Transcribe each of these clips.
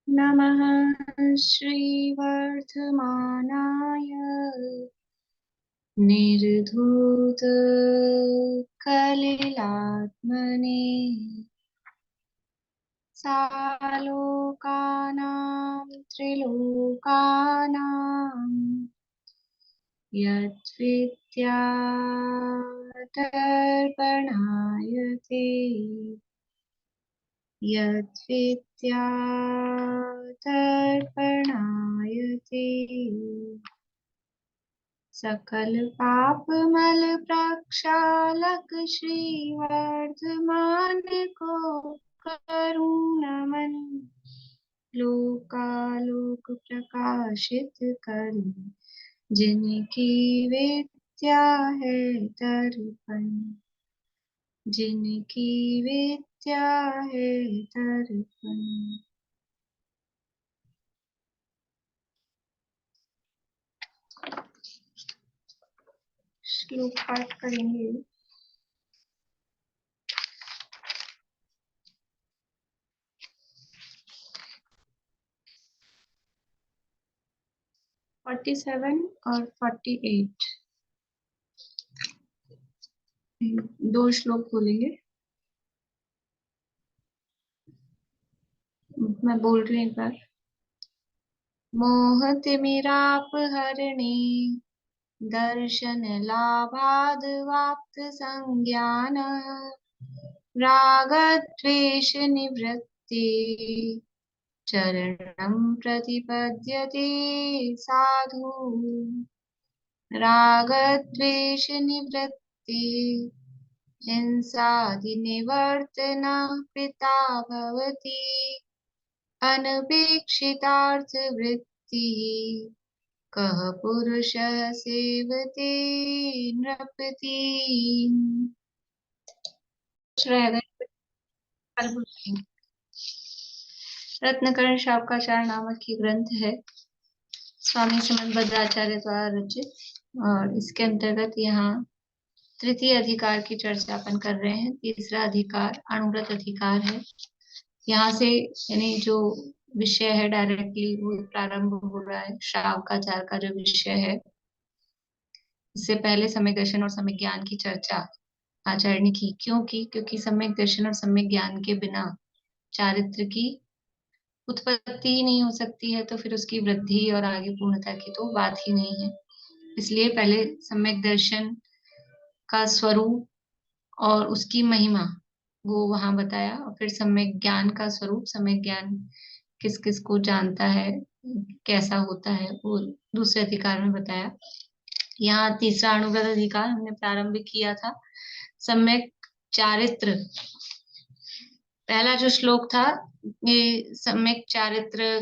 नमः श्रीवर्धमानाय निर्धूतकलिलात्मने सालोकानां त्रिलोकानां यद्विद्यादर्पणाय ते यद्विद्यादर्पणाय ते सकल पापमल प्रक्षालक श्रीवर्धमान को करुण नमन लोकालोक प्रकाशित कर जिनकी विद्या है दर्पण जिनकी विद्या है दर्पण। श्लोक पाठ करेंगे। 47 और 48 दो श्लोक बोलेंगे। मैं बोल रही हूँ एक बार। मोहतिमिरापहरणे दर्शन लाभाद् वाप्त संज्ञान रागद्वेष निवृत्ति चरणं प्रतिपद्यते साधु रागद्वेष निवृत्ति हिंसादिनिवर्तन पिता भवति अनपेक्षितार्थवृत्तिः कः पुरुषः सेवते नृपति। रत्नकर्ण शावकाचार्य नामक ये ग्रंथ है, स्वामी समर्थ भद्राचार्य द्वारा रचित, और इसके अंतर्गत यहाँ तृतीय अधिकार की चर्चा अपन कर रहे हैं। तीसरा अधिकार अणुव्रत अधिकार है। यहाँ से यानी जो विषय है डायरेक्टली वो प्रारंभ हो रहा है। शावकाचार्य का जो विषय है, इससे पहले सम्यक दर्शन और सम्यक ज्ञान की चर्चा आचार्य ने की। क्यों की? क्योंकि सम्यक दर्शन और सम्यक ज्ञान के बिना चारित्र की उत्पत्ति ही नहीं हो सकती है, तो फिर उसकी वृद्धि और आगे पूर्णता की तो बात ही नहीं है। इसलिए पहले सम्यक दर्शन का स्वरूप और उसकी महिमा वो वहां बताया, और फिर सम्यक ज्ञान का स्वरूप, सम्यक ज्ञान किस किस को जानता है, कैसा होता है, वो दूसरे अधिकार में बताया। यहाँ तीसरा अणुव्रत अधिकार हमने प्रारंभ किया था। सम्यक चारित्र, पहला जो श्लोक था, ये सम्यक चारित्र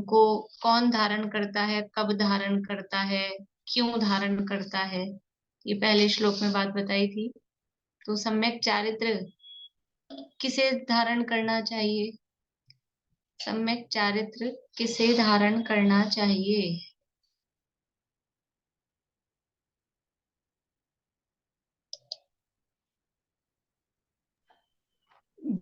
को कौन धारण करता है, कब धारण करता है, क्यों धारण करता है, ये पहले श्लोक में बात बताई थी। तो सम्यक चारित्र किसे धारण करना चाहिए? सम्यक चारित्र किसे धारण करना चाहिए?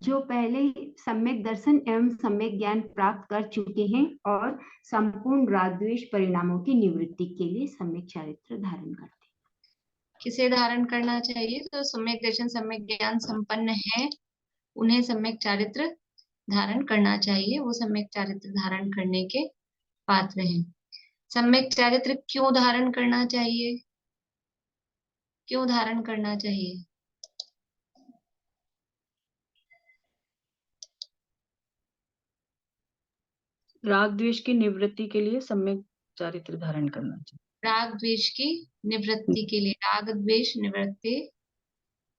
जो पहले ही सम्यक दर्शन एवं सम्यक ज्ञान प्राप्त कर चुके हैं और संपूर्ण राग द्वेष परिणामों की निवृत्ति के लिए सम्यक चारित्र धारण करते हैं। किसे धारण करना चाहिए? तो सम्यक दर्शन सम्यक ज्ञान संपन्न है, उन्हें सम्यक चारित्र धारण करना चाहिए। वो सम्यक चारित्र धारण करने के पात्र हैं। सम्यक चारित्र क्यों धारण करना चाहिए? क्यों धारण करना चाहिए? राग द्वेष की निवृत्ति के लिए सम्यक चारित्र धारण करना चाहिए। राग द्वेष की निवृत्ति के लिए, राग द्वेष निवृत्ति,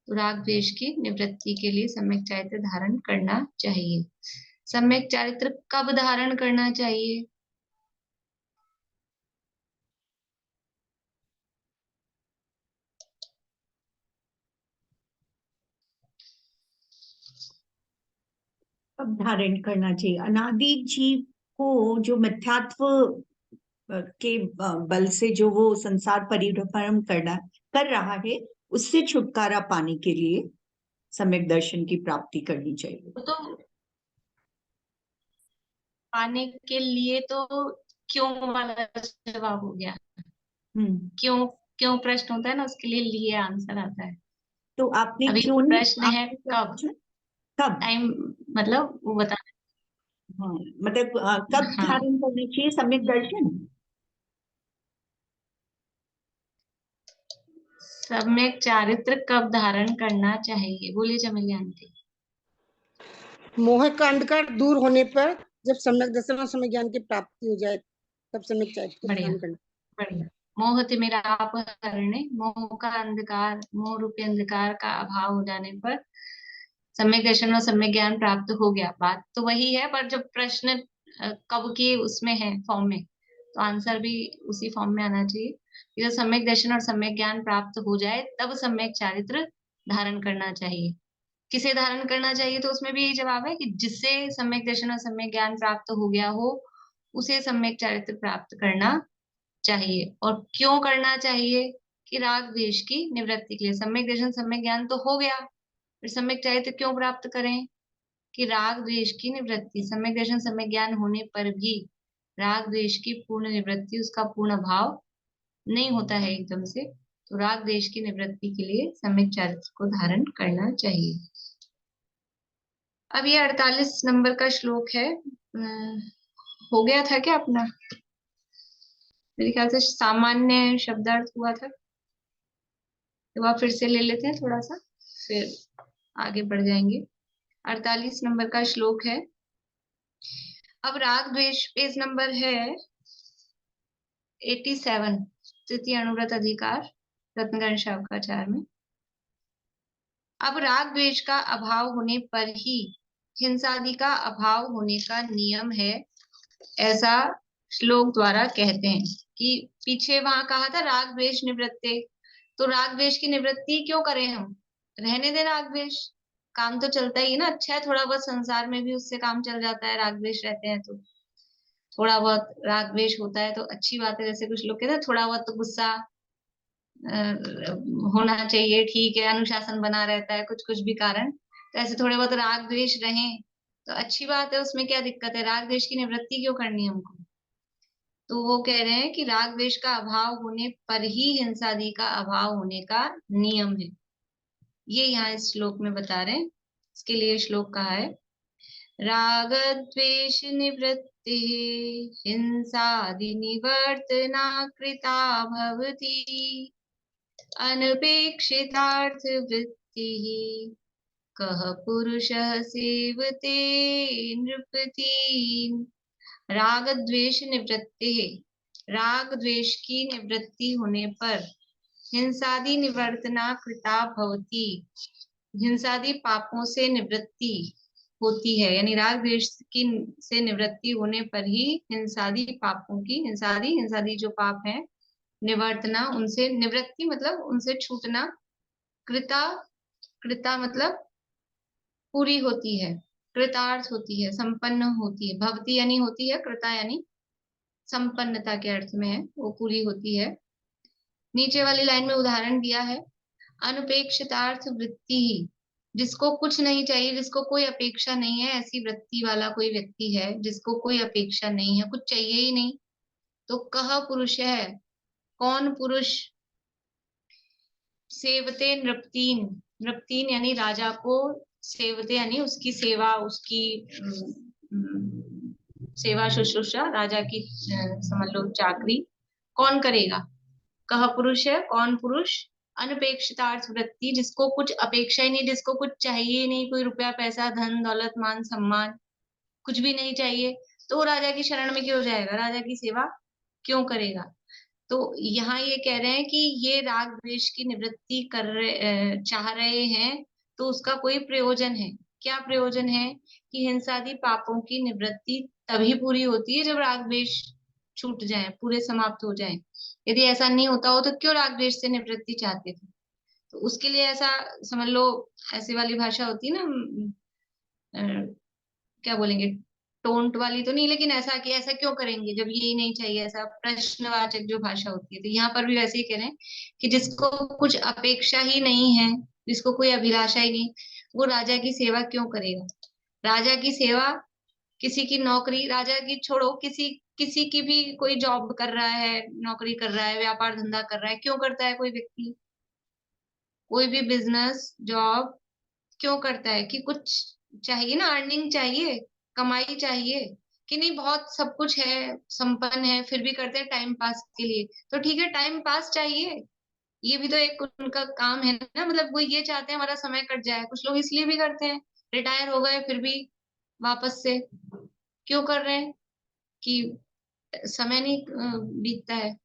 राग द्वेष की निवृत्ति के लिए सम्यक चारित्र धारण करना चाहिए। सम्यक चारित्र कब धारण करना चाहिए? कब धारण करना चाहिए? अनादि जीव को जो मिथ्यात्व के बल से जो वो संसार परिभ्रमण कर रहा है, उससे छुटकारा पाने के लिए सम्यक दर्शन की प्राप्ति करनी चाहिए। तो पाने के लिए तो क्यों वाला जवाब हो गया। क्यों क्यों प्रश्न होता है ना, उसके लिए लिए आंसर आता है। तो आपने अभी क्यों नहीं, प्रश्न है आपने क्या कब, पूछा? कब? टाइम मतलब वो बता। हाँ, मतलब कब हाँ, धारण करना चाहिए सम्यक दर्शन? सम्यक चारित्र कब धारण करना चाहिए, बोलिए चमेली आंटी। मोह का अंधकार दूर होने पर, जब सम्यक दर्शन और सम्यक ज्ञान की प्राप्ति हो जाए, तब सम्यक चारित्र को बढ़िया धारण करना। बढ़िया। मोह तिमिराप हरणे, मोह का अंधकार, मोह रूपी अंधकार का अभाव हो जाने पर सम्यक दर्शन और सम्यक ज्ञान प्राप्त हो गया। बात तो वही है, पर जब प्रश्न कब की उसमें है फॉर्म में, तो आंसर भी उसी फॉर्म में आना चाहिए कि जब सम्यक दर्शन और सम्यक ज्ञान प्राप्त हो जाए तब सम्यक चारित्र धारण करना चाहिए। किसे धारण करना चाहिए, तो उसमें भी यही जवाब है कि जिससे सम्यक दर्शन और सम्यक ज्ञान प्राप्त हो गया हो उसे सम्यक चारित्र प्राप्त करना चाहिए। और क्यों करना चाहिए, कि राग द्वेष की निवृत्ति के लिए। सम्यक दर्शन सम्यक ज्ञान तो हो गया, फिर सम्यक चारित्र क्यों प्राप्त करें, कि राग द्वेष की निवृत्ति। सम्यक दर्शन सम्यक ज्ञान होने पर भी राग द्वेष की पूर्ण निवृत्ति, उसका पूर्ण भाव नहीं होता है एकदम से, तो राग द्वेष की निवृत्ति के लिए सम्यक चारित्र को धारण करना चाहिए। अब ये 48 नंबर का श्लोक है। हो गया था क्या अपना, मेरे ख्याल से सामान्य शब्दार्थ हुआ था, तो आप फिर से ले लेते हैं थोड़ा सा, फिर आगे बढ़ जाएंगे। 48 नंबर का श्लोक है। अब राग द्वेष, पेज नंबर है 87, तृतीय अनुव्रत अधिकार, रत्नगण शावकाचार में। अब राग द्वेष का अभाव होने पर ही हिंसादि का अभाव होने का नियम है, ऐसा श्लोक द्वारा कहते हैं। कि पीछे वहां कहा था राग द्वेष निवृत्ते, तो राग द्वेष की निवृत्ति क्यों करें हम, रहने दे राग द्वेष, काम तो चलता ही है ना। अच्छा है थोड़ा बहुत संसार में भी उससे काम चल जाता है, राग द्वेष रहते हैं तो थोड़ा बहुत राग द्वेष होता है तो अच्छी बात है। जैसे कुछ लोग कहते हैं थोड़ा बहुत तो गुस्सा होना चाहिए, ठीक है, अनुशासन बना रहता है, कुछ कुछ भी कारण, तो ऐसे थोड़े बहुत राग द्वेष रहें तो अच्छी बात है, उसमें क्या दिक्कत है, राग द्वेष की निवृत्ति क्यों करनी है हमको। तो वो कह रहे हैं कि राग द्वेष का अभाव होने पर ही हिंसादि का अभाव होने का नियम है, ये यहाँ इस श्लोक में बता रहे हैं। इसके लिए श्लोक कहा है, राग द्वेष निवृत्ति हिंसादि निवर्तना कृता भवति अनपेक्षितार्थ वृत्ति कः पुरुषः सेवते नृपति। राग द्वेष निवृत्ति, राग द्वेष की निवृत्ति होने पर हिंसादि निवर्तना कृता भवति, हिंसादि पापों से निवृत्ति होती है। यानी राग द्वेष की से निवृत्ति होने पर ही हिंसादि पापों की, हिंसादि जो पाप है, निवर्तना उनसे, निवृत्ति मतलब उनसे छूटना, कृता, कृता मतलब पूरी होती है, कृतार्थ होती है, संपन्न होती है, भवती यानी होती है, कृता यानी संपन्नता के अर्थ में है, वो पूरी होती है। नीचे वाली लाइन में उदाहरण दिया है, अनपेक्षितार्थ वृत्ति ही, जिसको कुछ नहीं चाहिए, जिसको कोई अपेक्षा नहीं है, ऐसी वृत्ति वाला कोई व्यक्ति है जिसको कोई अपेक्षा नहीं है, कुछ चाहिए ही नहीं, तो कह पुरुष है, कौन पुरुष, सेवते नृपतीन, नृपतीन यानी राजा को, सेवते यानी उसकी सेवा, उसकी सेवा शुश्रूषा, राजा की समझ लो चाकरी कौन करेगा। कह पुरुष है, कौन पुरुष, अनपेक्षितार्थ वृत्ति, जिसको कुछ अपेक्षा ही नहीं, जिसको कुछ चाहिए नहीं, कोई रुपया पैसा धन दौलत मान सम्मान कुछ भी नहीं चाहिए, तो वो राजा की शरण में क्यों जाएगा, राजा की सेवा क्यों करेगा। तो यहाँ ये कह रहे हैं कि ये राग द्वेष की निवृत्ति कर रहे, चाह रहे हैं, तो उसका कोई प्रयोजन है। क्या प्रयोजन है, कि हिंसादि पापों की निवृत्ति तभी पूरी होती है जब राग द्वेष छूट जाए, पूरे समाप्त हो जाए। यदि ऐसा नहीं होता हो तो क्यों राग द्वेष से निवृत्ति चाहते थे। तो उसके लिए ऐसा समझ लो, ऐसी वाली भाषा होती है ना, क्या बोलेंगे, टोंट वाली तो नहीं, लेकिन ऐसा कि ऐसा क्यों करेंगे जब यही नहीं चाहिए, ऐसा प्रश्नवाचक जो भाषा होती है। तो यहाँ पर भी वैसे ही कह रहे हैं कि जिसको कुछ अपेक्षा ही नहीं है, जिसको कोई अभिलाषा ही नहीं, वो राजा की सेवा क्यों करेगा। राजा की सेवा किसी की नौकरी, राजा की छोड़ो, किसी की भी कोई जॉब कर रहा है, नौकरी कर रहा है, व्यापार धंधा कर रहा है, क्यों करता है कोई व्यक्ति? कोई भी बिजनेस जॉब क्यों करता है? कि कुछ चाहिए ना, अर्निंग चाहिए, कमाई चाहिए, कि नहीं बहुत सब कुछ है, संपन्न है, फिर भी करते हैं टाइम पास के लिए। तो ठीक है, टाइम पास चाहिए, ये भी तो एक उनका काम है ना, मतलब वो ये चाहते हैं हमारा समय कट जाए। कुछ लोग इसलिए भी करते हैं, रिटायर हो गए फिर भी वापस से क्यों कर रहे हैं? कि समय नहीं बीतता है।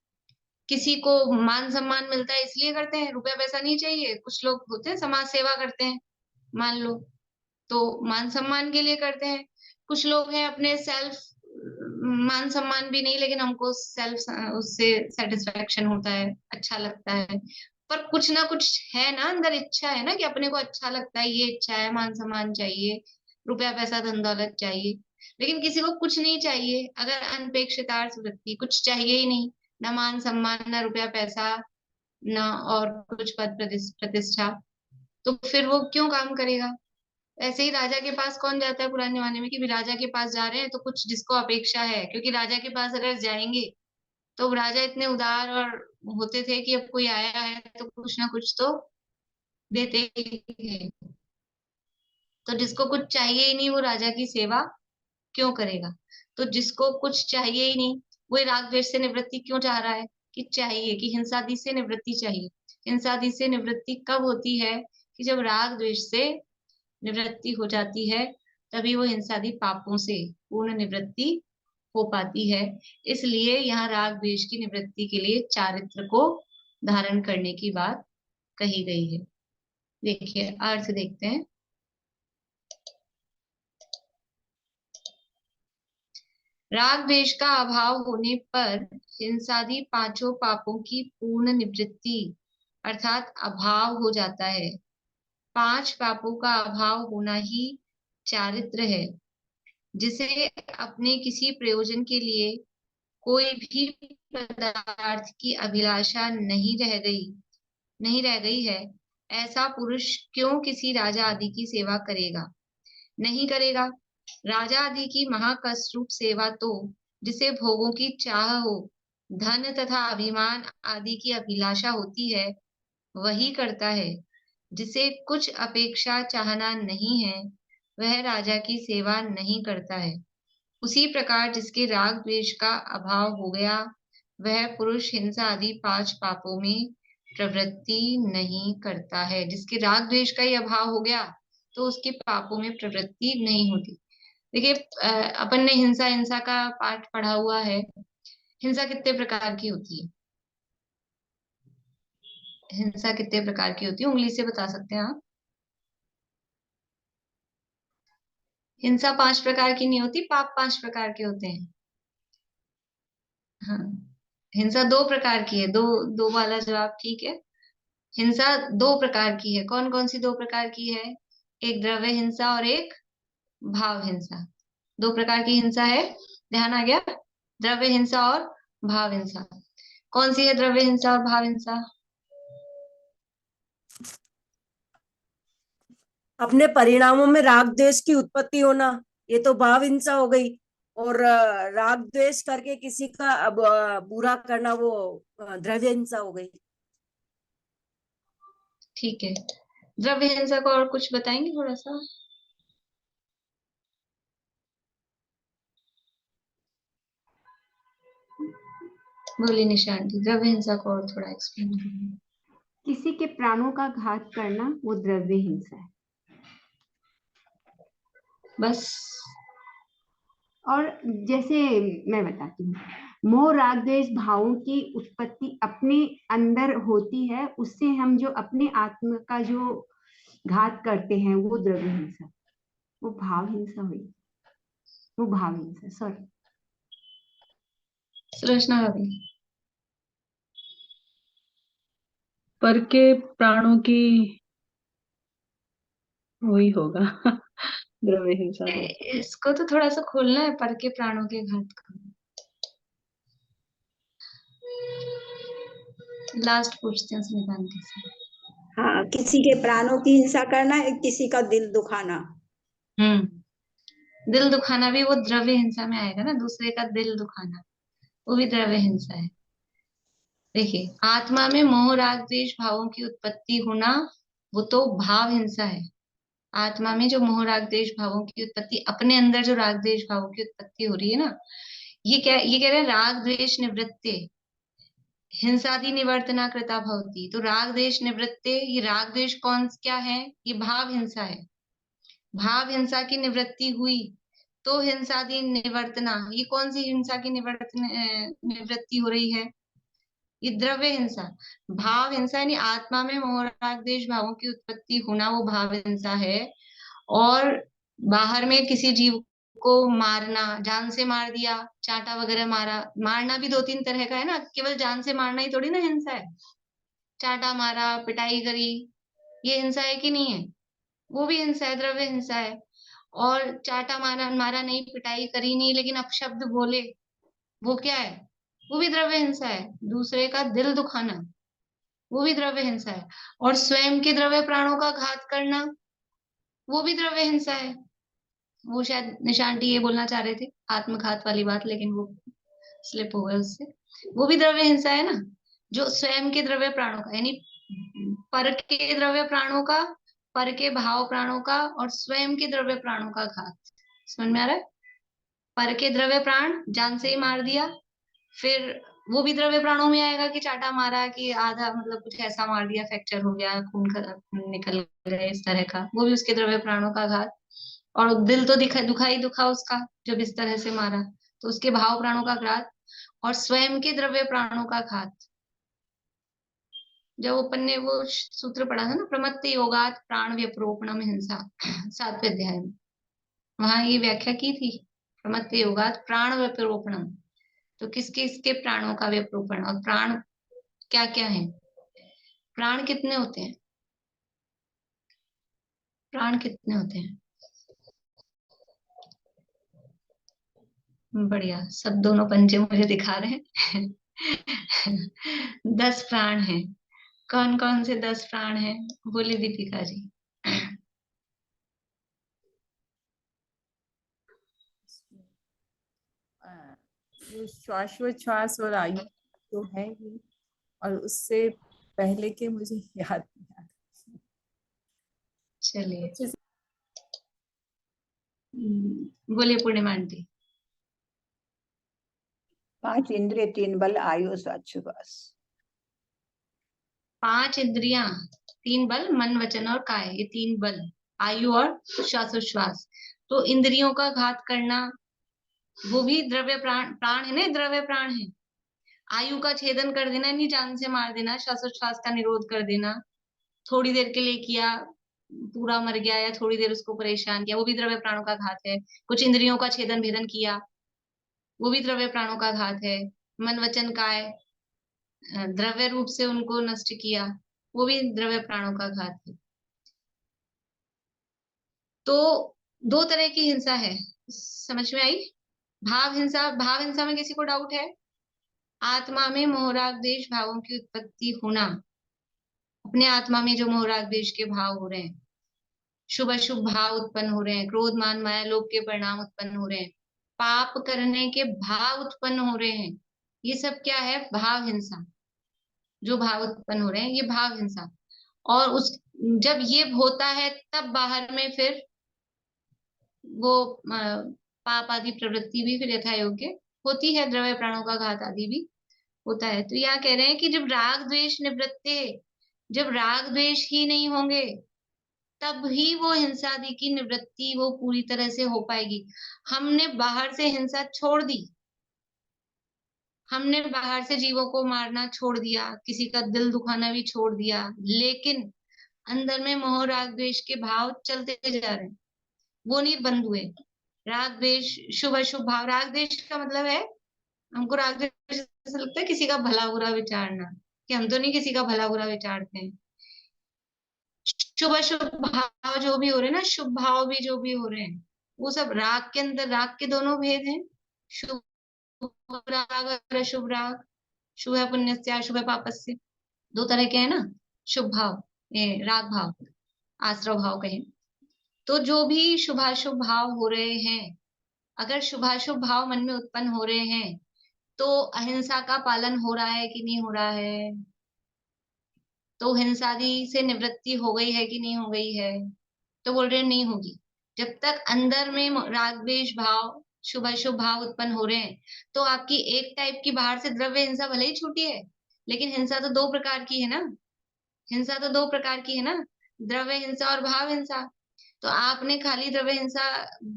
किसी को मान सम्मान मिलता है इसलिए करते हैं, रुपया पैसा नहीं चाहिए। कुछ लोग होते हैं समाज सेवा करते हैं, मान लो, तो मान सम्मान के लिए करते हैं। कुछ लोग हैं अपने सेल्फ, मान सम्मान भी नहीं, लेकिन हमको सेल्फ उससे सेटिस्फेक्शन होता है, अच्छा लगता है। पर कुछ ना कुछ है ना अंदर, इच्छा है ना कि अपने को अच्छा लगता है, ये इच्छा है, मान सम्मान चाहिए, रुपया पैसा धन दौलत चाहिए। लेकिन किसी को कुछ नहीं चाहिए, अगर अनपेक्षितार्थ वृत्ति, कुछ चाहिए ही नहीं, ना मान सम्मान, ना रुपया पैसा, ना और कुछ पद प्रतिष्ठा, तो फिर वो क्यों काम करेगा? ऐसे ही राजा के पास कौन जाता है पुराने जमाने में, कि भी राजा के पास जा रहे हैं तो कुछ जिसको अपेक्षा है, क्योंकि राजा के पास अगर जाएंगे तो राजा इतने उदार और होते थे कि अब कोई आया है तो कुछ ना कुछ तो देते ही थे। तो जिसको कुछ चाहिए ही नहीं वो राजा की सेवा क्यों करेगा? तो जिसको कुछ चाहिए ही नहीं, वो राग द्वेष से निवृत्ति क्यों चाह रहा है? कि चाहिए, कि हिंसादि से निवृत्ति चाहिए। हिंसादि से निवृत्ति कब होती है? कि जब राग द्वेष से निवृत्ति हो जाती है, तभी वो हिंसादि पापों से पूर्ण निवृत्ति हो पाती है। इसलिए यहाँ राग द्वेष की निवृत्ति के लिए चारित्र को धारण करने की बात कही गई है। देखिए अर्थ देखते हैं। राग द्वेष का अभाव होने पर हिंसादि पांचों पापों की पूर्ण निवृत्ति अर्थात अभाव हो जाता है। पांच पापों का अभाव होना ही चारित्र है, जिसे अपने किसी प्रयोजन के लिए कोई भी पदार्थ की अभिलाषा नहीं रह गई है, ऐसा पुरुष क्यों किसी राजा आदि की सेवा करेगा? नहीं करेगा। राजा आदि की महाकष्ट रूप सेवा तो जिसे भोगों की चाह हो, धन तथा अभिमान आदि की अभिलाषा होती है, वही करता है। जिसे कुछ अपेक्षा चाहना नहीं है, वह राजा की सेवा नहीं करता है। उसी प्रकार जिसके राग द्वेष का अभाव हो गया, वह पुरुष हिंसा आदि पांच पापों में प्रवृत्ति नहीं करता है। जिसके राग द्वेष का ही अभाव हो गया तो उसके पापों में प्रवृत्ति नहीं होती। देखिए अपन ने हिंसा का पाठ पढ़ा हुआ है। हिंसा कितने प्रकार की होती है? हिंसा कितने प्रकार की होती है, उंगली से बता सकते हैं आप? हिंसा 5 प्रकार की नहीं होती, पाप 5 प्रकार के होते हैं। हाँ, हिंसा 2 प्रकार की है। दो वाला जवाब ठीक है। हिंसा 2 प्रकार की है। कौन कौन सी 2 प्रकार की है? एक द्रव्य हिंसा और एक भाव हिंसा। 2 प्रकार की हिंसा है, ध्यान आ गया? द्रव्य हिंसा और भाव हिंसा। कौन सी है द्रव्य हिंसा और भाव हिंसा? अपने परिणामों में राग द्वेष की उत्पत्ति होना, ये तो भाव हिंसा हो गई। और राग द्वेष करके किसी का बुरा करना, वो द्रव्य हिंसा हो गई। ठीक है, द्रव्य हिंसा को और कुछ बताएंगे थोड़ा सा? बोलिए निशान जी, द्रव्य हिंसा को और थोड़ा एक्सप्लेन करिए। किसी के प्राणों का घात करना वो द्रव्य हिंसा है। बस। और जैसे मैं बताती हूँ, मोह राग द्वेष भावों की उत्पत्ति अपने अंदर होती है, उससे हम जो अपने आत्मा का जो घात करते हैं वो द्रव्य हिंसा, वो भाव हिंसा हुई, वो भाव हिंसा, सॉरी। सुलोचना भाभी। पर के प्राणों की वही होगा द्रव्य हिंसा को। इसको तो थोड़ा सा खोलना है, पर के प्राणों के घात को। लास्ट पूछते हैं स्मितांति से। हाँ, किसी के प्राणों की हिंसा करना, किसी का दिल दुखाना। दिल दुखाना भी वो द्रव्य हिंसा में आएगा ना, दूसरे का दिल दुखाना, वो भी द्रव्य हिंसा है। देखिए, आत्मा में मोह राग द्वेष भावों की उत्पत्ति होना, वो तो भाव हिंसा है। आत्मा में जो मोह राग द्वेष भावों की उत्पत्ति, अपने अंदर जो राग द्वेष भावों की उत्पत्ति हो रही है ना, ये कह रहे हैं राग द्वेष निवृत्ते हिंसादि निवर्तना कृता भवती। तो राग द्वेष निवृत्ते, ये राग द्वेष कौन क्या है? ये भाव हिंसा है। भाव हिंसा की निवृत्ति हुई तो हिंसादि निवर्तना, ये कौन सी हिंसा की निवृत्ति हो रही है? ये द्रव्य हिंसा। भाव हिंसा यानी आत्मा में मोह राग द्वेष भावों की उत्पत्ति होना, वो भाव हिंसा है। और बाहर में किसी जीव को मारना, जान से मार दिया, चांटा वगैरह मारा। मारना भी 2-3 तरह का है ना, केवल जान से मारना ही थोड़ी ना हिंसा है। चांटा मारा, पिटाई करी, ये हिंसा है कि नहीं है? वो भी हिंसा है, द्रव्य हिंसा है। और चांटा मारा नहीं, पिटाई करी नहीं, लेकिन अपशब्द बोले, वो क्या है? वो भी द्रव्य हिंसा है। दूसरे का दिल दुखाना, वो भी द्रव्य हिंसा है। और स्वयं के द्रव्य प्राणों का घात करना, वो भी द्रव्य हिंसा है। वो शायद निशांटी ये बोलना चाह रहे थे, आत्मघात वाली बात, लेकिन वो स्लिप हो गए उससे। वो भी द्रव्य हिंसा है ना, जो स्वयं के द्रव्य प्राणों का, यानी पर के द्रव्य प्राणों का, पर के भाव प्राणों का और स्वयं के द्रव्य प्राणों का घात। समझ में आ रहा है? पर के द्रव्य प्राण जान से ही मार दिया, फिर वो भी द्रव्य प्राणों में आएगा कि चाटा मारा, कि आधा मतलब कुछ ऐसा मार दिया, फ्रैक्चर हो गया, खून निकल गया, इस तरह का, वो भी उसके द्रव्य प्राणों का घात। और दिल तो दुखा उसका, जब इस तरह से मारा, तो उसके भाव प्राणों का घात और स्वयं के द्रव्य प्राणों का घात। जब अपन ने वो सूत्र पढ़ा था ना, प्रमत्त योगात प्राण व्यपरोपणम हिंसा, 7वें अध्याय में, वहां ये व्याख्या की थी, प्रमत्त योगात प्राण व्यपरोपणम। तो किसके इसके प्राणों का व्यपरोपण, और प्राण क्या क्या है? प्राण कितने होते हैं? प्राण कितने होते हैं? बढ़िया, सब दोनों पंजे मुझे दिखा रहे हैं। 10 प्राण हैं। कौन कौन से 10 प्राण हैं? बोली दीपिका जी। जो श्वासोच्छ्वास और आयु तो है ही, और उससे पहले के मुझे याद नहीं आ रहा। चलिए, बोलिए पूर्णिमा आंटी। 5 इंद्रिय 3 बल आयु श्वास। 5 इंद्रियां 3 बल, मन वचन और काय, ये 3 बल, आयु और श्वासोच्छ्वास। तो इंद्रियों का घात करना, वो भी द्रव्य प्राण है ना, द्रव्य प्राण है। आयु का छेदन कर देना, नहीं जान से मार देना, श्वासोच्छ्वास का निरोध कर देना, थोड़ी देर के लिए किया, पूरा मर गया या थोड़ी देर उसको परेशान किया, वो भी द्रव्य प्राणों का घात है। कुछ इंद्रियों का छेदन भेदन किया, वो भी द्रव्य प्राणों का घात है। मन वचन काय, द्रव्य रूप से उनको नष्ट किया, वो भी द्रव्य प्राणों का घात है। तो 2 तरह की हिंसा है, समझ में आई? भाव हिंसा में किसी को डाउट है? आत्मा में मोह राग द्वेष भावों की उत्पत्ति होना, अपने आत्मा में जो मोह राग द्वेष के भाव हो रहे हैं, शुभ अशुभ भाव उत्पन्न हो रहे हैं, क्रोध मान माया लोभ के परिणाम उत्पन्न हो रहे हैं, पाप करने के भाव उत्पन्न हो रहे हैं, ये सब क्या है? भाव हिंसा। जो भाव उत्पन्न हो रहे हैं, ये भाव हिंसा। और उस जब ये होता है, तब बाहर में फिर वो पाप आदि प्रवृत्ति भी फिर यथा योग्य होती है, द्रव्य प्राणों का घात आदि भी होता है। तो यहाँ कह रहे हैं कि जब राग द्वेष निवृत्ते, जब राग द्वेष ही नहीं होंगे, तब ही वो हिंसा आदि की निवृत्ति वो पूरी तरह से हो पाएगी। हमने बाहर से हिंसा छोड़ दी, हमने बाहर से जीवों को मारना छोड़ दिया, किसी का दिल दुखाना भी छोड़ दिया, लेकिन अंदर में मोह राग द्वेष के भाव चलते जा रहे हैं, वो नहीं बंद हुए। राग द्वेष, शुभ अशुभ भाव, राग द्वेष का मतलब है, हमको राग द्वेष ऐसा लगता है किसी का भला बुरा विचारना, कि हम तो नहीं किसी का भला बुरा विचारते हैं। शुभ अशुभ भाव जो भी हो रहे हैं ना, शुभ भाव भी जो भी हो रहे हैं, वो सब राग के अंदर, राग के दोनों भेद हैं, शुभ राग और अशुभ राग। शुभ है पुण्यस्य, अशुभ है पापस्य, 2 तरह के है ना शुभ भाव, ये राग भाव, आश्रव भाव कहें। तो जो भी शुभाशुभ भाव हो रहे हैं, अगर शुभाशुभ भाव मन में उत्पन्न हो रहे हैं, तो अहिंसा का पालन हो रहा है कि नहीं हो रहा है? तो हिंसादि से निवृत्ति हो गई है कि नहीं हो गई है? तो बोल रहे हैं नहीं होगी। जब तक अंदर में राग द्वेष भाव, शुभ अशुभ भाव उत्पन्न हो रहे हैं, तो आपकी एक टाइप की बाहर से द्रव्य हिंसा भले ही छूटी है, लेकिन हिंसा तो दो प्रकार की है ना। हिंसा तो दो प्रकार की है ना, द्रव्य हिंसा और भाव हिंसा। तो आपने खाली द्रव्य हिंसा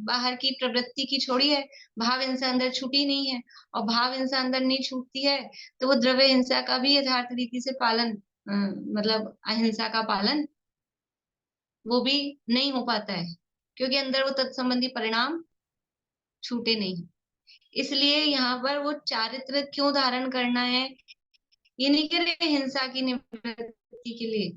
बाहर की प्रवृत्ति की छोड़ी है, भाव हिंसा अंदर छूटी नहीं है, और भाव हिंसा अंदर नहीं छूटती है, तो वो द्रव्य हिंसा का भी यथार्थ रीति से पालन, मतलब अहिंसा का पालन वो भी नहीं हो पाता है, क्योंकि अंदर वो तत्संबंधी परिणाम छूटे नहीं। इसलिए यहाँ पर वो चारित्र क्यों धारण करना है, ये नहीं कह रहे हिंसा की निवृत्ति के लिए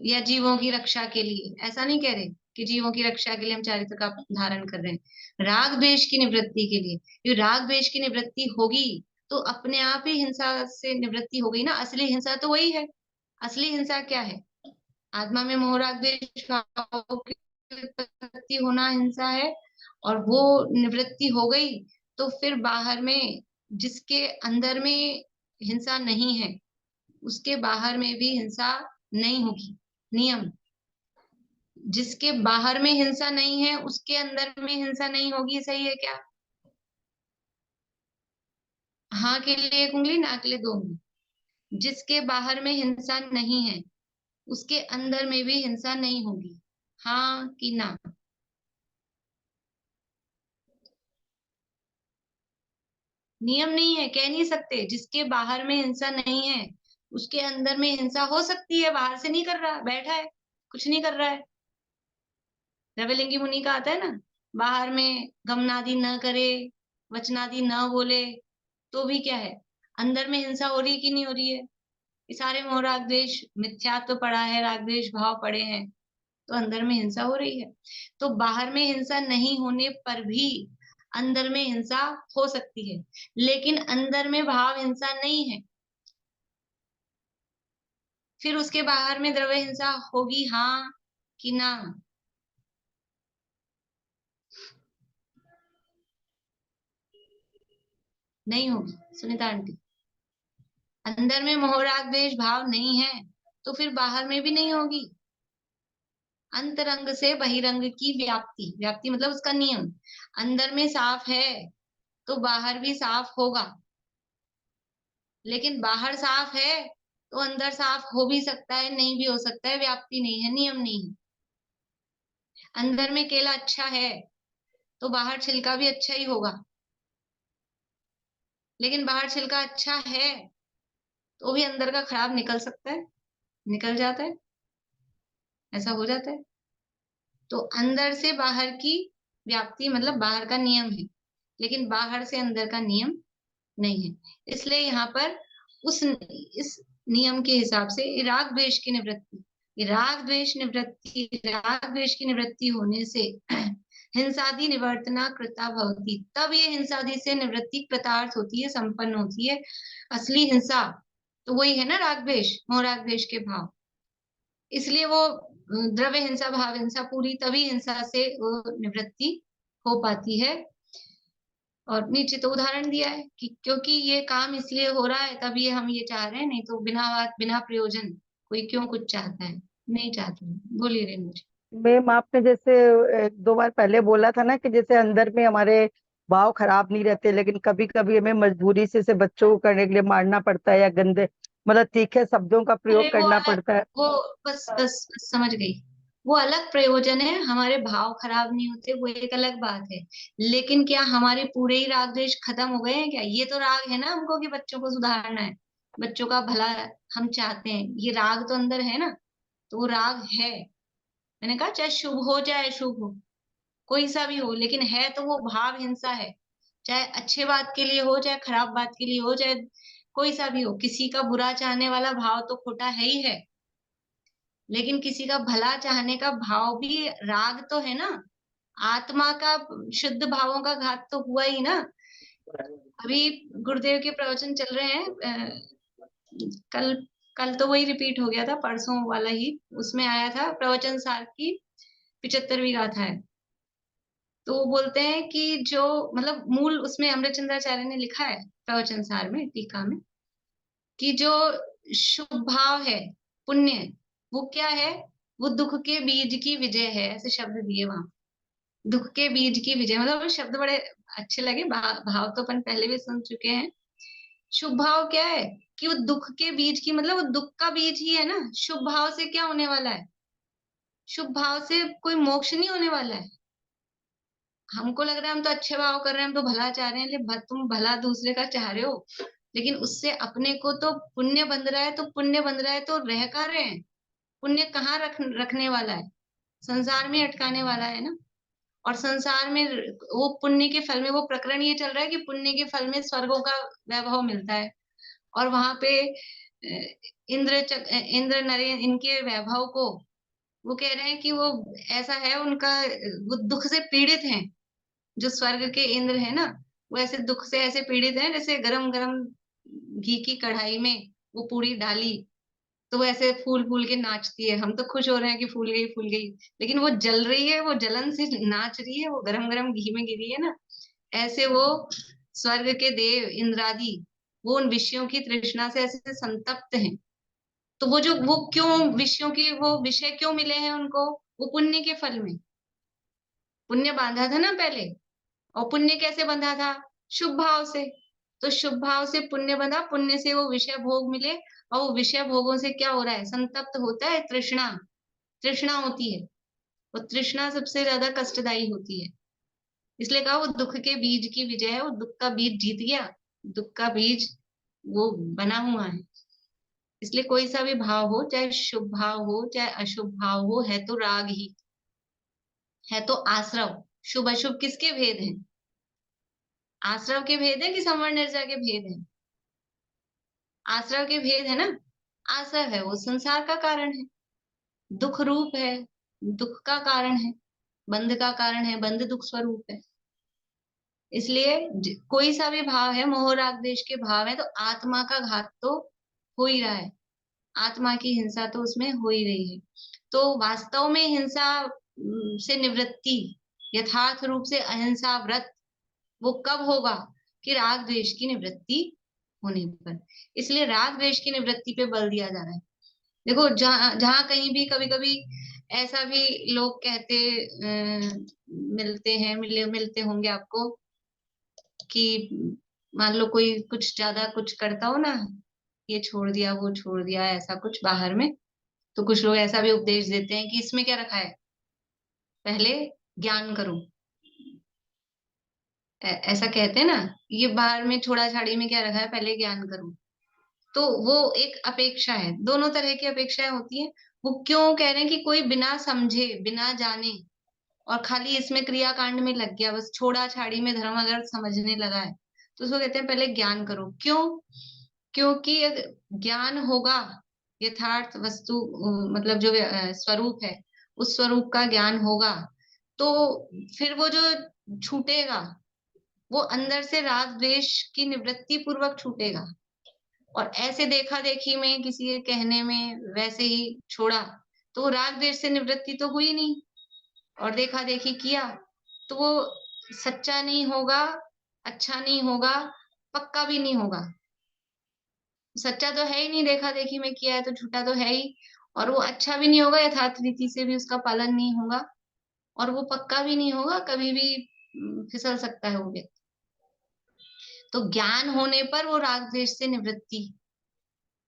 या जीवों की रक्षा के लिए, ऐसा नहीं कह रहे कि जीवों की रक्षा के लिए हम चारित्र का धारण कर रहे हैं, राग द्वेष की निवृत्ति के लिए। ये राग द्वेष की निवृत्ति होगी तो अपने आप ही हिंसा से निवृत्ति हो गई ना। असली हिंसा तो वही है। असली हिंसा क्या है? आत्मा में मोह राग द्वेष भाव की उत्पत्ति होना हिंसा है, और वो निवृत्ति हो गई तो फिर बाहर में, जिसके अंदर में हिंसा नहीं है, उसके बाहर में भी हिंसा नहीं होगी। नियम, जिसके बाहर में हिंसा नहीं है उसके अंदर में हिंसा नहीं होगी। सही है क्या? हाँ के लिए एक उंगली, ना के लिए दो उंगली। जिसके बाहर में हिंसा नहीं है उसके अंदर में भी हिंसा नहीं होगी। हाँ कि ना? नियम नहीं है, कह नहीं सकते। जिसके बाहर में हिंसा नहीं है उसके अंदर में हिंसा हो सकती है। बाहर से नहीं कर रहा, बैठा है, कुछ नहीं कर रहा है। रविलिंगी मुनि का आता है ना, बाहर में गमनादि न करे, वचनादि न बोले, तो भी क्या है, अंदर में हिंसा हो रही है कि नहीं हो रही है? ये सारे मोह राग द्वेष मिथ्यात्व पड़ा है, राग द्वेष भाव पड़े हैं, तो अंदर में हिंसा हो रही है। तो बाहर में हिंसा नहीं होने पर भी अंदर में हिंसा हो सकती है, लेकिन अंदर में भाव हिंसा नहीं है। फिर उसके बाहर में द्रव्य हिंसा होगी, हाँ कि ना? नहीं होगी सुनीता आंटी। अंदर में मोह राग द्वेष भाव नहीं है तो फिर बाहर में भी नहीं होगी। अंतरंग से बहिरंग की व्याप्ति, व्याप्ति मतलब उसका नियम, अंदर में साफ है तो बाहर भी साफ होगा। लेकिन बाहर साफ है तो अंदर साफ हो भी सकता है, नहीं भी हो सकता है, व्याप्ति नहीं है, नियम नहीं है। अंदर में केला अच्छा है तो बाहर छिलका भी अच्छा ही होगा, लेकिन बाहर छिलका अच्छा है तो भी अंदर का खराब निकल सकता है, निकल जाता है, ऐसा हो जाता है। तो अंदर से बाहर की व्याप्ति मतलब बाहर का नियम है, लेकिन बाहर से अंदर का नियम नहीं है। इसलिए यहाँ पर इस नियम के हिसाब से राग द्वेष की निवृत्ति, राग द्वेष की निवृत्ति होने से हिंसादि निवर्तना कृता भवति, तब ये हिंसादि से निवृत्ति कृतार्थ होती है, संपन्न होती है। असली हिंसा तो वही है ना, राग द्वेष, मोह राग द्वेष के भाव। इसलिए वो द्रव्य हिंसा भाव हिंसा पूरी तभी हिंसा से वो निवृत्ति हो पाती है। और नीचे तो उदाहरण दिया है कि क्योंकि ये काम इसलिए हो रहा है तब ये हम ये चाह रहे हैं, नहीं तो बिना बात बिना प्रयोजन कोई क्यों कुछ चाहता है, नहीं चाहते। बोलिए रेणु जी। मैम आपने जैसे एक दो बार पहले बोला था ना कि जैसे अंदर में हमारे भाव खराब नहीं रहते, लेकिन कभी कभी हमें मजबूरी से बच्चों को करने के लिए मारना पड़ता है या गंदे मतलब तीखे शब्दों का प्रयोग अरे वो करना अलग, पड़ता है। वो बस समझ गई। वो अलग प्रयोजन है, हमारे भाव खराब नहीं होते, वो एक अलग बात है। लेकिन क्या हमारे पूरे ही राग द्वेष खत्म हो गए हैं क्या? ये तो राग है ना हमको कि बच्चों को सुधारना है, बच्चों का भला हम चाहते हैं, ये राग तो अंदर है ना। तो वो राग है, मैंने कहा चाहे शुभ हो चाहे अशुभ हो, कोई सा भी हो, लेकिन है तो वो भाव हिंसा है। चाहे अच्छे बात के लिए हो चाहे खराब बात के लिए हो, चाहे कोई सा भी हो, किसी का बुरा चाहने वाला भाव तो खोटा है ही है, लेकिन किसी का भला चाहने का भाव भी राग तो है ना। आत्मा का शुद्ध भावों का घात तो हुआ ही ना। अभी गुरुदेव के प्रवचन चल रहे हैं, कल कल तो वही रिपीट हो गया था, परसों वाला ही उसमें आया था प्रवचन सार की 75वीं गाथा है। तो वो बोलते हैं कि जो मतलब मूल उसमें अमृतचंद्राचार्य ने लिखा है प्रवचन सार में, टीका में, कि जो शुभ भाव है, पुण्य, वो क्या है? वो दुख के बीज की विजय है, ऐसे शब्द दिए वहां। दुख के बीज की विजय, मतलब वो शब्द बड़े अच्छे लगे। भाव तो अपन पहले भी सुन चुके हैं। शुभ भाव क्या है? कि वो दुख के बीज की, मतलब वो दुख का बीज ही है ना। शुभ भाव से क्या होने वाला है? शुभ भाव से कोई मोक्ष नहीं होने वाला है। हमको लग रहा है हम तो अच्छे भाव कर रहे हैं, हम तो भला चाह रहे हैं, लेकिन तुम भला दूसरे का चाह रहे हो, लेकिन उससे अपने को तो पुण्य बंध रहा है। तो पुण्य बंध रहा है तो रह का रहे हैं। पुण्य कहाँ रखने वाला है? संसार में अटकाने वाला है ना। और संसार में वो पुण्य के फल में, वो प्रकरण ये चल रहा है कि पुण्य के फल में स्वर्गों का वैभव मिलता है। और वहां पे इंद्र नरेन इनके वैभव को वो कह रहे हैं कि वो ऐसा है उनका, वो दुख से पीड़ित हैं। जो स्वर्ग के इंद्र है ना, वो ऐसे दुख से ऐसे पीड़ित हैं, जैसे गरम गरम घी की कढ़ाई में वो पूरी डाली तो वो ऐसे फूल फूल के नाचती है। हम तो खुश हो रहे हैं कि फूल गई फूल गई, लेकिन वो जल रही है, वो जलन से नाच रही है, वो गरम गरम घी में गिरी है ना। ऐसे वो स्वर्ग के देव इंद्रादि, वो उन विषयों की तृष्णा से ऐसे संतप्त हैं। तो वो क्यों विषयों की, वो विषय क्यों मिले हैं उनको? वो पुण्य के फल में। पुण्य बांधा था ना पहले, और पुण्य कैसे बंधा था? शुभ भाव से। तो शुभ भाव से पुण्य बंधा, पुण्य से वो विषय भोग मिले, और वो विषय भोगों से क्या हो रहा है? संतप्त होता है, तृष्णा, तृष्णा होती है। वो तृष्णा सबसे ज्यादा कष्टदायी होती है। इसलिए कहा वो दुख के बीज की विजय है। वो दुख का बीज जीत गया, दुख का बीज वो बना हुआ है। इसलिए कोई सा भी भाव हो, चाहे शुभ भाव हो चाहे अशुभ भाव हो, है तो राग ही, है तो आश्रव। शुभ अशुभ किसके भेद हैं? आश्रव के भेद है कि संवर्ण निर्जर के भेद है? आश्रव के भेद है ना। आश्रव है वो संसार का कारण है, दुख रूप है, दुख का कारण है, बंध का कारण है, बंध दुख स्वरूप है। इसलिए कोई सा भी भाव है, मोह राग द्वेष के भाव है, तो आत्मा का घात तो हो ही रहा है, आत्मा की हिंसा तो उसमें हो ही रही है। तो वास्तव में हिंसा से निवृत्ति, यथार्थ रूप से अहिंसा व्रत, वो कब होगा? कि राग द्वेष की निवृत्ति होने पर। इसलिए राग द्वेष की निवृत्ति पे बल दिया जा रहा है। देखो जहां जहां कहीं भी कभी कभी ऐसा भी लोग कहते मिलते होंगे आपको, कि मान लो कोई कुछ ज्यादा कुछ करता हो ना, ये छोड़ दिया वो छोड़ दिया, ऐसा कुछ बाहर में, तो कुछ लोग ऐसा भी उपदेश देते हैं कि इसमें क्या रखा है, पहले ज्ञान करो। ऐसा कहते हैं ना, ये बाहर में छोड़ा छाड़ी में क्या रखा है, पहले ज्ञान करो। तो वो एक अपेक्षा है, दोनों तरह की अपेक्षाएं होती हैं। वो क्यों कह रहे हैं कि कोई बिना समझे बिना जाने और खाली इसमें क्रियाकांड में लग गया, बस छोड़ा छाड़ी में धर्म अगर समझने लगा है, तो उसको कहते हैं पहले ज्ञान करो। क्यों? क्योंकि ज्ञान होगा, यथार्थ वस्तु मतलब जो स्वरूप है, उस स्वरूप का ज्ञान होगा, तो फिर वो जो छूटेगा, वो अंदर से राग द्वेष की निवृत्ति पूर्वक छूटेगा। और ऐसे देखा देखी में, किसी के कहने में वैसे ही छोड़ा, तो वो राग द्वेष से निवृत्ति तो हुई नहीं। और देखा देखी किया तो वो सच्चा नहीं होगा, अच्छा नहीं होगा, पक्का भी नहीं होगा। सच्चा तो है ही नहीं, देखा देखी में किया है तो झूठा तो है ही। और वो अच्छा भी नहीं होगा, यथार्थ रीति से भी उसका पालन नहीं होगा, और वो पक्का भी नहीं होगा, कभी भी फिसल सकता है वो व्यक्ति। तो ज्ञान होने पर वो राग द्वेष से निवृत्ति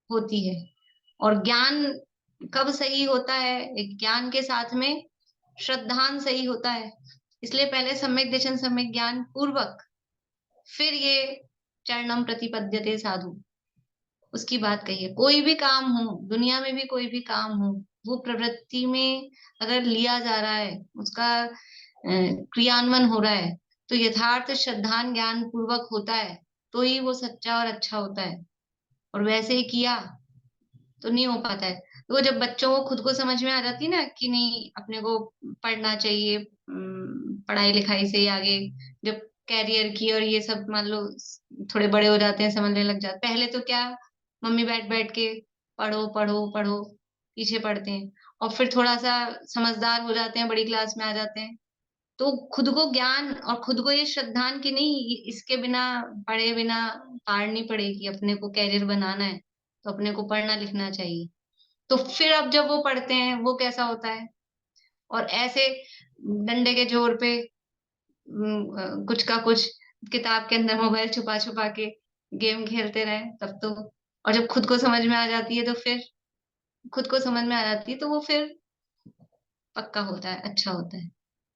होती है। और ज्ञान कब सही होता है? ज्ञान के साथ में श्रद्धान सही होता है। इसलिए पहले सम्यक दर्शन सम्यक ज्ञान पूर्वक, फिर ये चरणम प्रतिपद्यते साधु, उसकी बात कही है। कोई भी काम हो दुनिया में, भी कोई भी काम हो, वो प्रवृत्ति में अगर लिया जा रहा है, उसका क्रियान्वयन हो रहा है, तो यथार्थ श्रद्धान ज्ञान पूर्वक होता है, तो ही वो सच्चा और अच्छा होता है। और वैसे ही किया तो नहीं हो पाता है। तो जब बच्चों को खुद को समझ में आ जाती है ना कि नहीं अपने को पढ़ना चाहिए, पढ़ाई लिखाई से ही आगे, जब कैरियर की और ये सब मान लो थोड़े बड़े हो जाते हैं, समझने लग जाते, पहले तो क्या मम्मी बैठ बैठ के पढ़ो पढ़ो पढ़ो पीछे पढ़ते हैं, और फिर थोड़ा सा समझदार हो जाते हैं, बड़ी क्लास में आ जाते हैं, तो खुद को ज्ञान और खुद को ये श्रद्धान की नहीं, इसके बिना पढ़े बिना पार नहीं पड़ेगी। अपने को कैरियर बनाना है तो अपने को पढ़ना लिखना चाहिए। तो फिर अब जब वो पढ़ते हैं वो कैसा होता है, और ऐसे डंडे के जोर पे कुछ का कुछ किताब के अंदर मोबाइल छुपा छुपा के गेम खेलते रहे तब तो, और जब खुद को समझ में आ जाती है तो फिर खुद को समझ में आ जाती है तो वो फिर पक्का होता है, अच्छा होता है।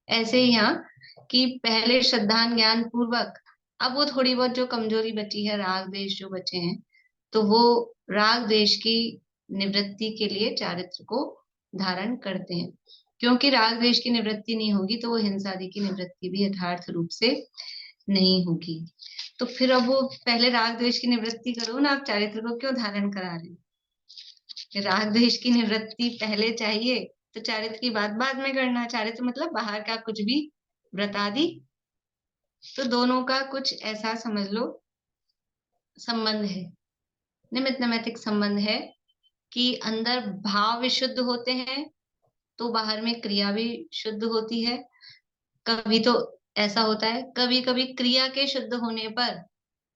ऐसे ही यहाँ कि पहले श्रद्धान ज्ञान पूर्वक, अब वो थोड़ी बहुत जो कमजोरी बची है, राग द्वेष जो बचे हैं, तो वो राग द्वेष की निवृत्ति के लिए चारित्र को धारण करते हैं। क्योंकि राग द्वेष की निवृत्ति नहीं होगी तो वो हिंसा आदि की निवृत्ति भी यथार्थ रूप से नहीं होगी। तो फिर अब वो पहले राग द्वेष की निवृत्ति करो ना, आप चारित्र को क्यों धारण करा रहे हो? राग द्वेष की निवृत्ति पहले चाहिए तो चारित्र की बात बाद में करना। चारित्र मतलब बाहर का कुछ भी, व्रत आदि, तो दोनों का कुछ ऐसा समझ लो संबंध है, निमित्त नैमित्तिक संबंध है कि अंदर भाव विशुद्ध होते हैं तो बाहर में क्रिया भी शुद्ध होती है। कभी तो ऐसा होता है, कभी कभी क्रिया के शुद्ध होने पर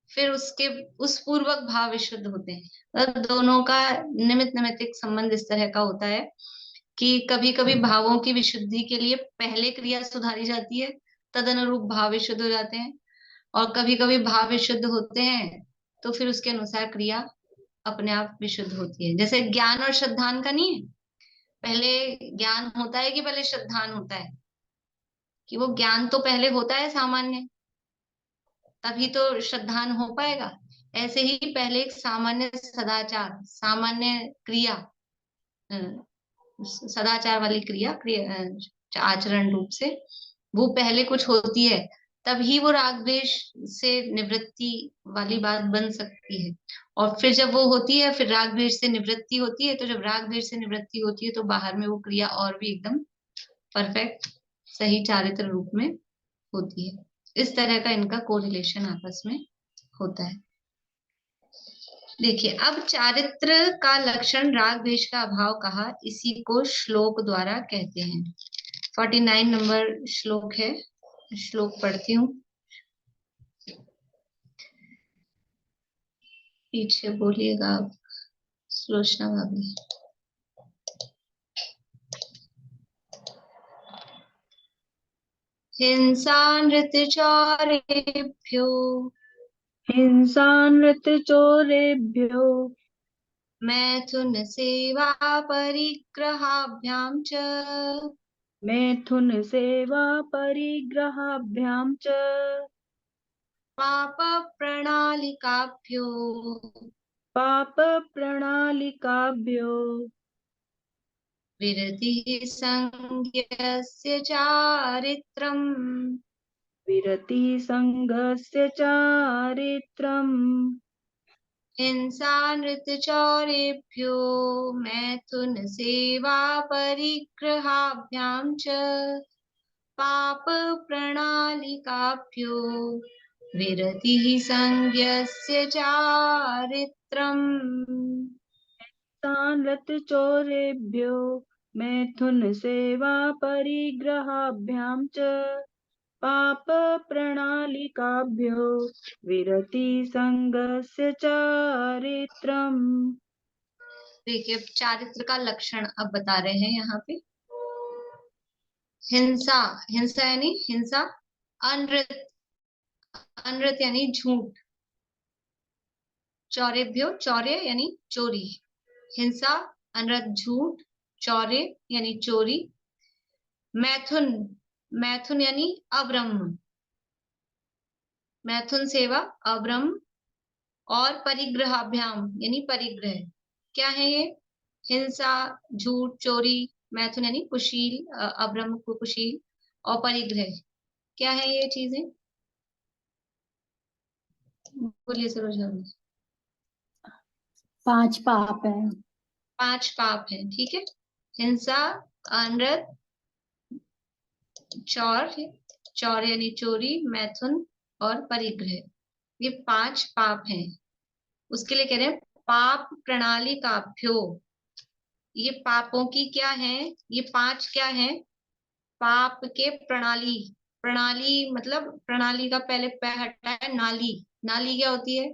फिर उसके उस पूर्वक भाव विशुद्ध होते हैं। तो दोनों का निमित्त नैमित्तिक संबंध इस तरह का होता है कि कभी कभी भावों की विशुद्धि के लिए पहले क्रिया सुधारी जाती है, तद अनुरूप भाव विशुद्ध हो जाते हैं, और कभी कभी भाव विशुद्ध होते हैं तो फिर उसके अनुसार क्रिया अपने आप विशुद्ध होती है। जैसे ज्ञान और श्रद्धान का नहीं है, पहले ज्ञान होता है कि पहले श्रद्धान होता है? कि वो ज्ञान तो पहले होता है सामान्य, तभी तो श्रद्धान हो पाएगा। ऐसे ही पहले एक सामान्य सदाचार, सामान्य क्रिया, सदाचार वाली क्रिया आचरण रूप से वो पहले कुछ होती है, तभी वो राग द्वेष से निवृत्ति वाली बात बन सकती है। और फिर जब वो होती है, फिर राग द्वेष से निवृत्ति होती है, तो जब राग द्वेष से निवृत्ति होती है तो बाहर में वो क्रिया और भी एकदम परफेक्ट सही चारित्र रूप में होती है। इस तरह का इनका कोरिलेशन आपस में होता है। देखिए, अब चारित्र का लक्षण राग द्वेष का अभाव कहा, इसी को श्लोक द्वारा कहते हैं। 49 नंबर श्लोक है, श्लोक पढ़ती हूँ, पीछे बोलिएगा आप सुलोचना भाभी। हिंसा नृत्यचौरेभ्यो, हिंसा नृत्यचोरेभ्यो, मैथुन सेवा परिग्रहाभ्याम च, मैथुन सेवा परिग्रहाभ्यां च, पाप प्रणालिकाभ्यो, पाप प्रणालिकाभ्यो, विरतिः संज्ञस्य चारित्रम्, विरति संघस्य चारित्रम्, हिंसा नृत्यचौरेभ्यो, मैथुन सेवा परिग्रहाभ्याम च, पाप प्रणालिकाभ्यो, विरतिः संज्ञस्य चारित्रम्। नृत्यचोरेभ्यो, मैथुन सेवा परिग्रहाभ्यां च, पाप प्रणालिकाभ्यो, विरति संघस्य चारित्रम्। देखिए, अब चारित्र का लक्षण अब बता रहे हैं यहाँ पे। हिंसा, हिंसा यानी हिंसा, अनृत, अनृत यानी झूठ, चौरेभ्यो, चौर्य यानी चोरी, हिंसा, अनृत, झूठ, चौर्य यानी चोरी, मैथुन, मैथुन यानी अब्रह्म, मैथुन सेवा अब्रह्म, और परिग्रहाभ्याम यानी परिग्रह। क्या है ये? हिंसा, झूठ, चोरी, मैथुन यानी कुशील, अब्रह्म को कुशील, और परिग्रह। क्या है ये चीजें? बोलिए सरोजा। 5 पाप है। 5 पाप है, ठीक है। हिंसा, अनृत, चौर यानी चोरी, मैथुन और परिग्रह, ये 5 पाप हैं। उसके लिए कह रहे हैं पाप प्रणाली काभ्यो, ये पापों की क्या है, ये 5 क्या है, पाप के प्रणाली। प्रणाली मतलब प्रणाली का पहले पै हटा है, नाली। नाली क्या होती है,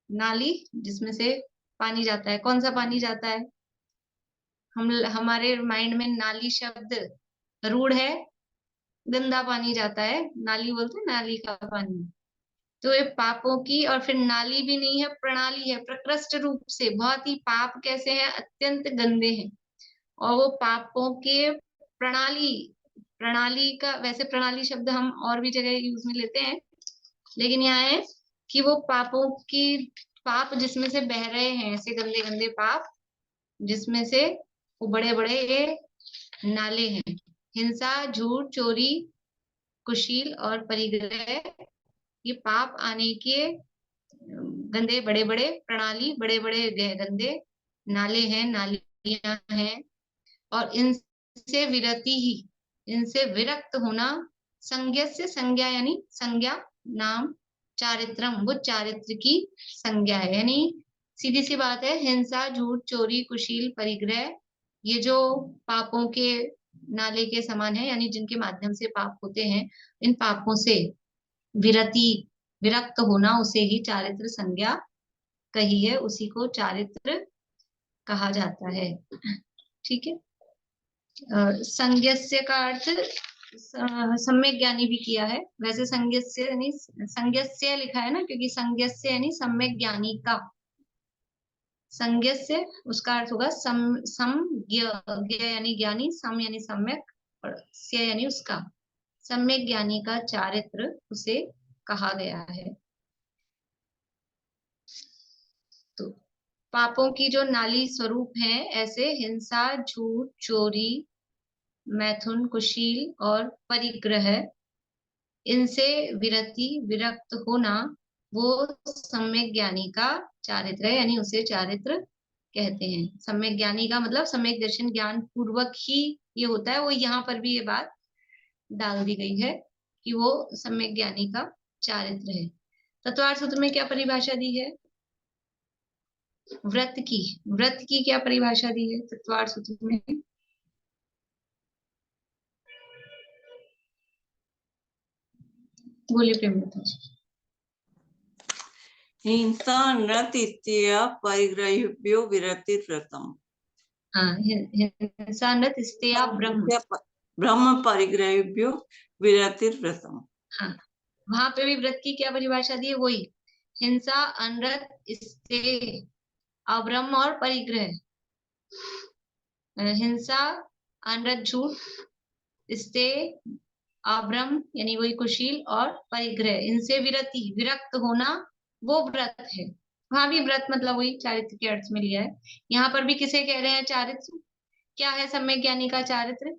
नाली जिसमें से पानी जाता है। कौन सा पानी जाता है, हमारे माइंड में नाली शब्द रूढ़ है, गंदा पानी जाता है, नाली बोलते हैं, नाली का पानी। तो ये पापों की, और फिर नाली भी नहीं है, प्रणाली है, प्रकृष्ट रूप से बहुत ही पाप कैसे हैं, अत्यंत गंदे हैं। और वो पापों के प्रणाली, प्रणाली का वैसे प्रणाली शब्द हम और भी जगह यूज में लेते हैं, लेकिन यहाँ है कि वो पापों की, पाप जिसमें से बह रहे हैं, ऐसे गंदे गंदे पाप जिसमें से वो बड़े बड़े ये नाले हैं। हिंसा, झूठ, चोरी, कुशील और परिग्रह, ये पाप आने के गंदे बड़े बड़े प्रणाली, बड़े बड़े गंदे नाले हैं, नालियां हैं। और इनसे विरति ही, इनसे विरक्त होना। संज्ञा से, संज्ञा यानी संज्ञा, नाम, चारित्रम वो चारित्र की संज्ञा है, यानी सीधी सी बात है, हिंसा, झूठ, चोरी, कुशील, परिग्रह, ये जो पापों के नाले के समान है, यानी जिनके माध्यम से पाप होते हैं, इन पापों से विरति, विरक्त होना, उसे ही चारित्र संज्ञा कही है, उसी को चारित्र कहा जाता है। ठीक है। संज्ञस्य का अर्थ सम्यक ज्ञानी भी किया है। वैसे संज्ञस्य यानी संज्ञस्य लिखा है ना, क्योंकि संज्ञस्य यानी सम्यक ज्ञानी का, संज्ञस्य उसका अर्थ होगा समज्ञ, ज्ञ यानी ज्ञानी, सम यानी सम्यक, और स्य यानी उसका, सम्यक ज्ञानी का चारित्र उसे कहा गया है। तो पापों की जो नाली स्वरूप है, ऐसे हिंसा, झूठ, चोरी, मैथुन, कुशील और परिग्रह, इनसे विरति, विरक्त होना, वो सम्यक ज्ञानी का चारित्र है, यानी उसे चारित्र कहते हैं। सम्यक ज्ञानी का मतलब सम्यक दर्शन ज्ञान पूर्वक ही ये होता है, वो यहाँ पर भी ये बात डाल दी गई है कि वो सम्यक ज्ञानी का चारित्र है। तत्वार्थ सूत्र में क्या परिभाषा दी है, व्रत की, व्रत की क्या परिभाषा दी है तत्वार्थ सूत्र में, बोलिए प्रेमलता जी। हिंसा नृत्य परिग्रहिभ्यो विरतिर्व्रतम्। हाँ, हिंसा नृत्य ब्रह्म परिग्रहिभ्यो विरतिर्व्रतम्। हाँ, वहां पे भी व्रत की क्या परिभाषा दी है, वही हिंसा, अनृत, स्तेय, अब्रह्म और परिग्रह। हिंसा, अनृत झूठ, स्तेय, अब्रह्म यानी वही कुशील, और परिग्रह, इनसे विरति, विरक्त होना, वो व्रत है। वहां भी व्रत मतलब वही चारित्र के अर्थ में लिया है। यहाँ पर भी किसे कह रहे हैं चारित्र, क्या है सम्यक ज्ञानी का चारित्र,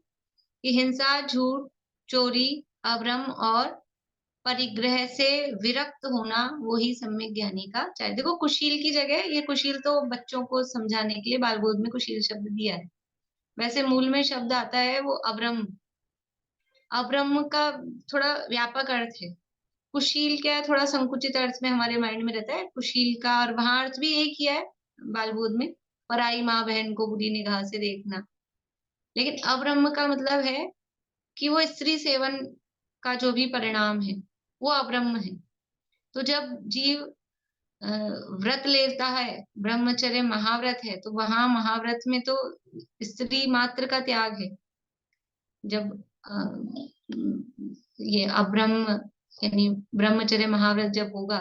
कि हिंसा, झूठ, चोरी, अब्रह्म और परिग्रह से विरक्त होना, वो ही सम्यक ज्ञानी का चारित्र। देखो कुशील की जगह, ये कुशील तो बच्चों को समझाने के लिए बाल बोध में कुशील शब्द दिया है, वैसे मूल में शब्द आता है वो अब्रह्म। अब्रह्म का थोड़ा व्यापक अर्थ है, कुशील क्या है, थोड़ा संकुचित अर्थ में हमारे माइंड में रहता है कुशील का, और वहां अर्थ भी एक ही है बाल बोध में, पराई माँ बहन को बुरी निगाह से देखना। लेकिन अब्रह्म का मतलब है कि वो स्त्री सेवन का जो भी परिणाम है वो अब्रह्म है। तो जब जीव व्रत लेता है, ब्रह्मचर्य महाव्रत है, तो वहां महाव्रत में तो स्त्री मात्र का त्याग है। जब ये अब्रह्म यानी ब्रह्मचर्य महाव्रत जब होगा,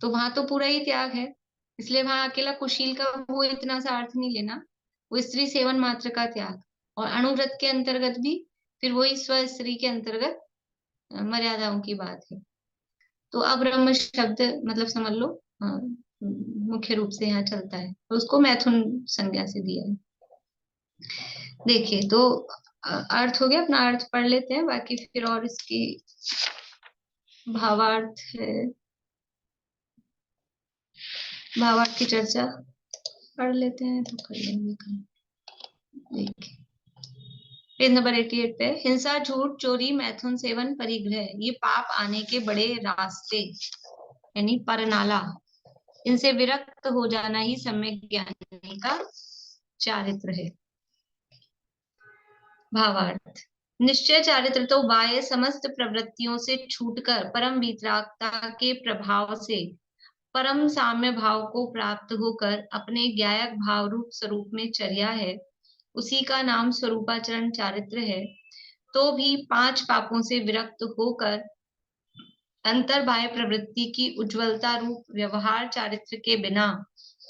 तो वहां तो पूरा ही त्याग है, इसलिए वहां अकेला कुशील का वो इतना सा अर्थ नहीं लेना, वो स्त्री सेवन मात्र का त्याग। और अणुव्रत के अंतर्गत भी फिर वही स्व स्त्री के अंतर्गत मर्यादाओं की बात है। तो अब्रह्म शब्द मतलब समझ लो मुख्य रूप से यहाँ चलता है, तो उसको मैथुन संज्ञा से दिया है। देखिए, तो अर्थ हो गया, अपना अर्थ पढ़ लेते हैं, बाकी फिर और इसकी भावार्थ है, भावार्थ की चर्चा पढ़ लेते हैं तो कर लेंगे कल। देखिए पेज नंबर 88 पे, हिंसा, झूठ, चोरी, मैथुन सेवन, परिग्रह, ये पाप आने के बड़े रास्ते यानी परनाला, इनसे विरक्त हो जाना ही सम्यक ज्ञानी का चारित्र है। भावार्थ, निश्चय चारित्र तो बाह्य समस्त प्रवृत्तियों से छूटकर परम वितरागता के प्रभाव से परम साम्य भाव को प्राप्त होकर अपने ज्ञायक भाव रूप स्वरूप में चर्या है, उसी का नाम स्वरूपाचरण चारित्र है। तो भी 5 पापों से विरक्त होकर अंतर बाह्य प्रवृत्ति की उज्ज्वलता रूप व्यवहार चारित्र के बिना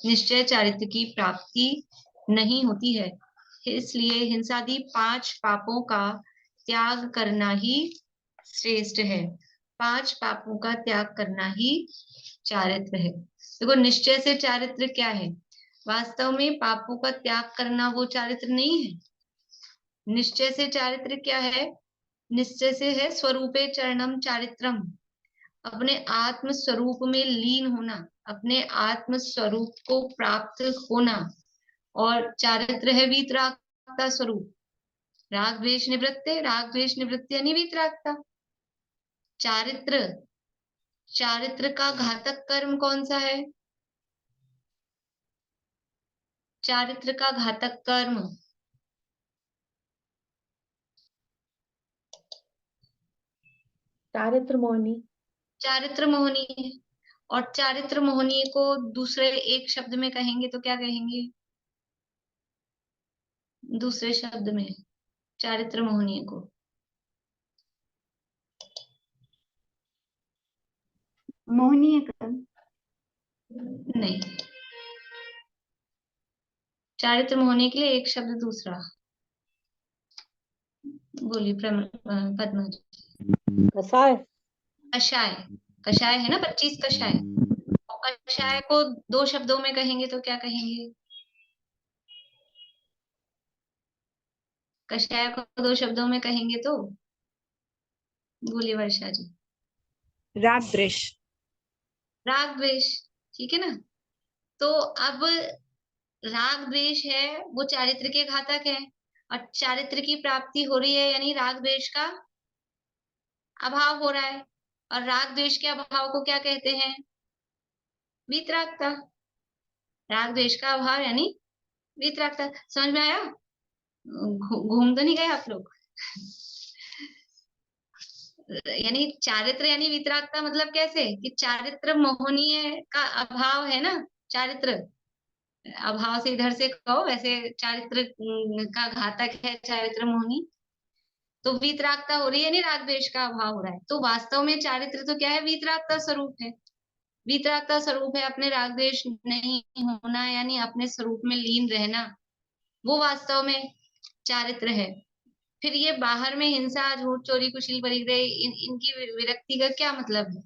निश्चय चारित्र की प्राप्ति नहीं होती है। इसलिए हिंसादि 5 पापों का त्याग करना ही श्रेष्ठ है। 5 पापों का त्याग करना ही चारित्र है। देखो, निश्चय से चारित्र क्या है? वास्तव में पापों का त्याग करना वो चारित्र नहीं है। निश्चय से चारित्र क्या है? निश्चय से है स्वरूपे चरणम चारित्रम, अपने आत्म स्वरूप में लीन होना, अपने आत्म स्वरूप को प्राप्त होना। और चारित्र है वीतरागता स्वरूप, राग द्वेष निवृत्ति, राग द्वेष निवृत्ति यानी वीतरागता। चारित्र, चारित्र का घातक कर्म कौन सा है? चारित्र का घातक कर्म चारित्र मोहनी, चारित्र मोहनी है। और चारित्र मोहनी को दूसरे एक शब्द में कहेंगे तो क्या कहेंगे? दूसरे शब्द में चारित्र मोहनी को मोहनीय कर्म नहीं, चारित्र मोहनी के लिए एक शब्द दूसरा बोली पद्मा जी। कसाय, कषाय, कषाय है ना, 25 कषाय। और कषाय को 2 शब्दों में कहेंगे तो क्या कहेंगे? कषाय को 2 शब्दों में कहेंगे तो बोलिए वर्षा जी। राग द्वेष, राग द्वेष, ठीक है ना। तो अब राग द्वेष है वो चारित्र के घातक है, और चारित्र की प्राप्ति हो रही है यानी राग द्वेष का अभाव हो रहा है। और राग द्वेष के अभाव को क्या कहते हैं? वीतरागता। राग द्वेष का अभाव यानी वीतरागता। समझ में आया? घूम तो नहीं गए आप लोग? यानी चारित्र यानी वीतरागता मतलब कैसे कि चारित्र मोहनीय का अभाव है ना। चारित्र अभाव से इधर से कहो, वैसे चारित्र का घातक है चारित्र मोहनी, तो वीतरागता हो रही है, नहीं राग द्वेष का अभाव हो रहा है। तो वास्तव में चारित्र तो क्या है? वीतरागता स्वरूप है। वीतरागता स्वरूप है अपने राग द्वेष नहीं होना, यानी अपने स्वरूप में लीन रहना, वो वास्तव में चारित्र है। फिर ये बाहर में हिंसा, झूठ, चोरी, कुशील, परिग्रह, इनकी विरक्ति का क्या मतलब है?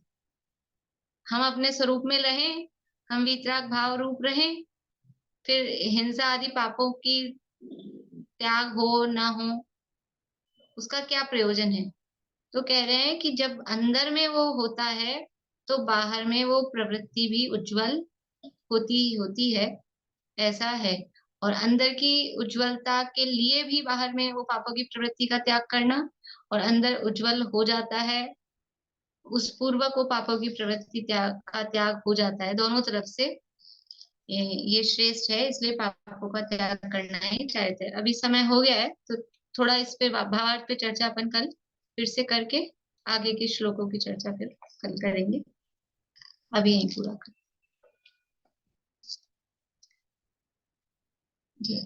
हम अपने स्वरूप में रहें, हम वीतराग भाव रूप रहें, फिर हिंसा आदि पापों की त्याग हो ना हो, उसका क्या प्रयोजन है? तो कह रहे हैं कि जब अंदर में वो होता है तो बाहर में वो प्रवृत्ति भी उज्जवल होती है, ऐसा है। और अंदर की उज्जवलता के लिए भी बाहर में वो पापों की प्रवृत्ति का त्याग करना, और अंदर उज्जवल हो जाता है उस पूर्वक वो पापों की प्रवृत्ति का त्याग हो जाता है। दोनों तरफ से ये श्रेष्ठ है, इसलिए पापों का त्याग करना ही चाहते हैं। अभी समय हो गया है तो थोड़ा इस पे भावार्थ पे चर्चा अपन कल फिर से करके आगे के श्लोकों की चर्चा फिर कल करेंगे। अभी यही पूरा कर। जी।